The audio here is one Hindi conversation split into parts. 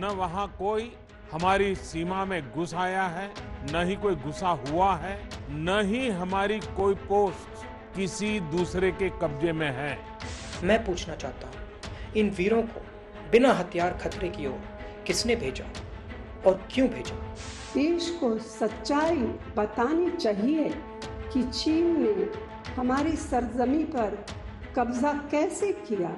न वहां कोई हमारी सीमा में घुस आया है, न ही कोई घुसा हुआ है, न ही हमारी कोई पोस्ट किसी दूसरे के कब्जे में है। मैं पूछना चाहता हूँ, इन वीरों को बिना हथियार खतरे की ओर किसने भेजा और क्यों भेजा? देश को सच्चाई बतानी चाहिए कि चीन ने हमारी सरजमी पर कब्जा कैसे किया।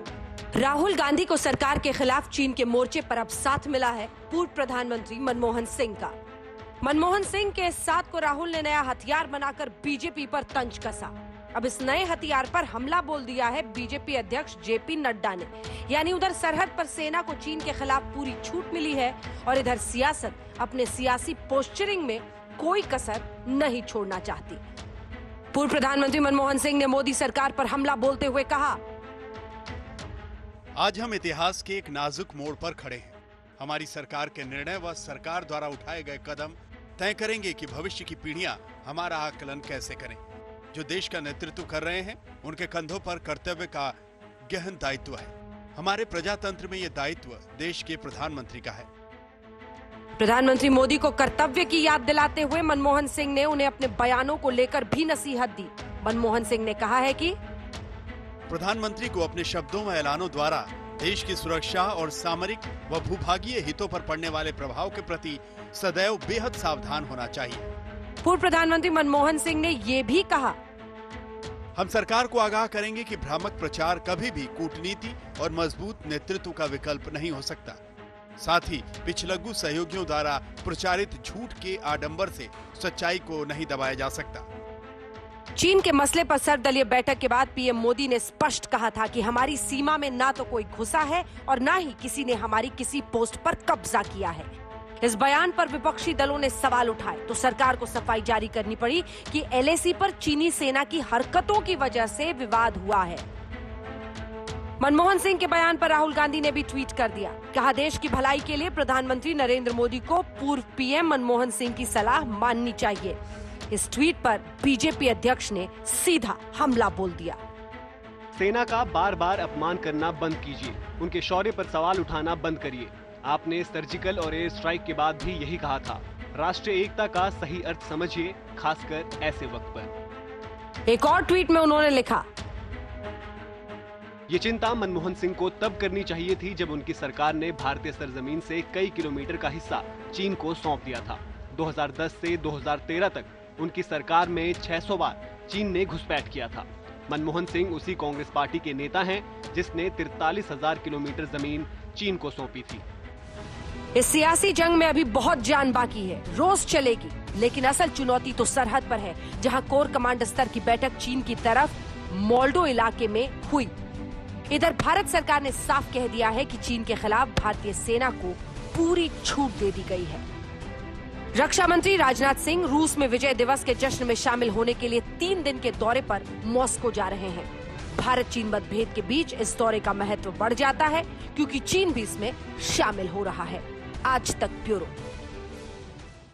राहुल गांधी को सरकार के खिलाफ चीन के मोर्चे पर अब साथ मिला है पूर्व प्रधानमंत्री मनमोहन सिंह का। मनमोहन सिंह के साथ को राहुल ने नया हथियार बनाकर बीजेपी पर तंज कसा। अब इस नए हथियार पर हमला बोल दिया है बीजेपी अध्यक्ष जेपी नड्डा ने। यानी उधर सरहद पर सेना को चीन के खिलाफ पूरी छूट मिली है और इधर सियासत अपने सियासी पोस्चरिंग में कोई कसर नहीं छोड़ना चाहती। पूर्व प्रधानमंत्री मनमोहन सिंह ने मोदी सरकार पर हमला बोलते हुए कहा, आज हम इतिहास के एक नाजुक मोड़ पर खड़े हैं। हमारी सरकार के निर्णय व सरकार द्वारा उठाए गए कदम तय करेंगे कि भविष्य की पीढ़ियां हमारा आकलन कैसे करें। जो देश का नेतृत्व कर रहे हैं उनके कंधों पर कर्तव्य का गहन दायित्व है। हमारे प्रजातंत्र में यह दायित्व देश के प्रधानमंत्री का है। प्रधानमंत्री मोदी को कर्तव्य की याद दिलाते हुए मनमोहन सिंह ने उन्हें अपने बयानों को लेकर भी नसीहत दी। मनमोहन सिंह ने कहा है कि प्रधानमंत्री को अपने शब्दों व ऐलानों द्वारा देश की सुरक्षा और सामरिक व भूभागीय हितों पर पड़ने वाले प्रभाव के प्रति सदैव बेहद सावधान होना चाहिए। पूर्व प्रधानमंत्री मनमोहन सिंह ने ये भी कहा, हम सरकार को आगाह करेंगे कि भ्रामक प्रचार कभी भी कूटनीति और मजबूत नेतृत्व का विकल्प नहीं हो सकता। साथ ही पिछलग्गू सहयोगियों द्वारा प्रचारित झूठ के आडंबर से सच्चाई को नहीं दबाया जा सकता। चीन के मसले पर सर्वदलीय बैठक के बाद पीएम मोदी ने स्पष्ट कहा था कि हमारी सीमा में ना तो कोई घुसा है और ना ही किसी ने हमारी किसी पोस्ट पर कब्जा किया है। इस बयान पर विपक्षी दलों ने सवाल उठाए तो सरकार को सफाई जारी करनी पड़ी कि एलएसी पर चीनी सेना की हरकतों की वजह से विवाद हुआ है। मनमोहन सिंह के बयान पर राहुल गांधी ने भी ट्वीट कर दिया। कहा, देश की भलाई के लिए प्रधानमंत्री नरेंद्र मोदी को पूर्व पीएम मनमोहन सिंह की सलाह माननी चाहिए। इस ट्वीट पर बीजेपी अध्यक्ष ने सीधा हमला बोल दिया। सेना का बार बार अपमान करना बंद कीजिए, उनके शौर्य पर सवाल उठाना बंद करिए। आपने सर्जिकल और एयर स्ट्राइक के बाद भी यही कहा था। राष्ट्रीय एकता का सही अर्थ समझिए, खासकर ऐसे वक्त पर। एक और ट्वीट में उन्होंने लिखा, ये चिंता मनमोहन सिंह को तब करनी चाहिए थी जब उनकी सरकार ने भारतीय सरजमीन से कई किलोमीटर का हिस्सा चीन को सौंप दिया था। 2010 से 2013 तक उनकी सरकार में 600 बार चीन ने घुसपैठ किया था। मनमोहन सिंह उसी कांग्रेस पार्टी के नेता हैं जिसने 43,000 किलोमीटर जमीन चीन को सौंपी थी। इस सियासी जंग में अभी बहुत जान बाकी है, रोज चलेगी, लेकिन असल चुनौती तो सरहद पर है, जहां कोर कमांडर स्तर की बैठक चीन की तरफ मोल्डो इलाके में हुई। इधर भारत सरकार ने साफ कह दिया है कि चीन के खिलाफ भारतीय सेना को पूरी छूट दे दी गई है। रक्षा मंत्री राजनाथ सिंह रूस में विजय दिवस के जश्न में शामिल होने के लिए 3 दिन के दौरे पर मॉस्को जा रहे हैं। भारत चीन मतभेद के बीच इस दौरे का महत्व बढ़ जाता है क्योंकि चीन भी इसमें शामिल हो रहा है। आज तक ब्यूरो।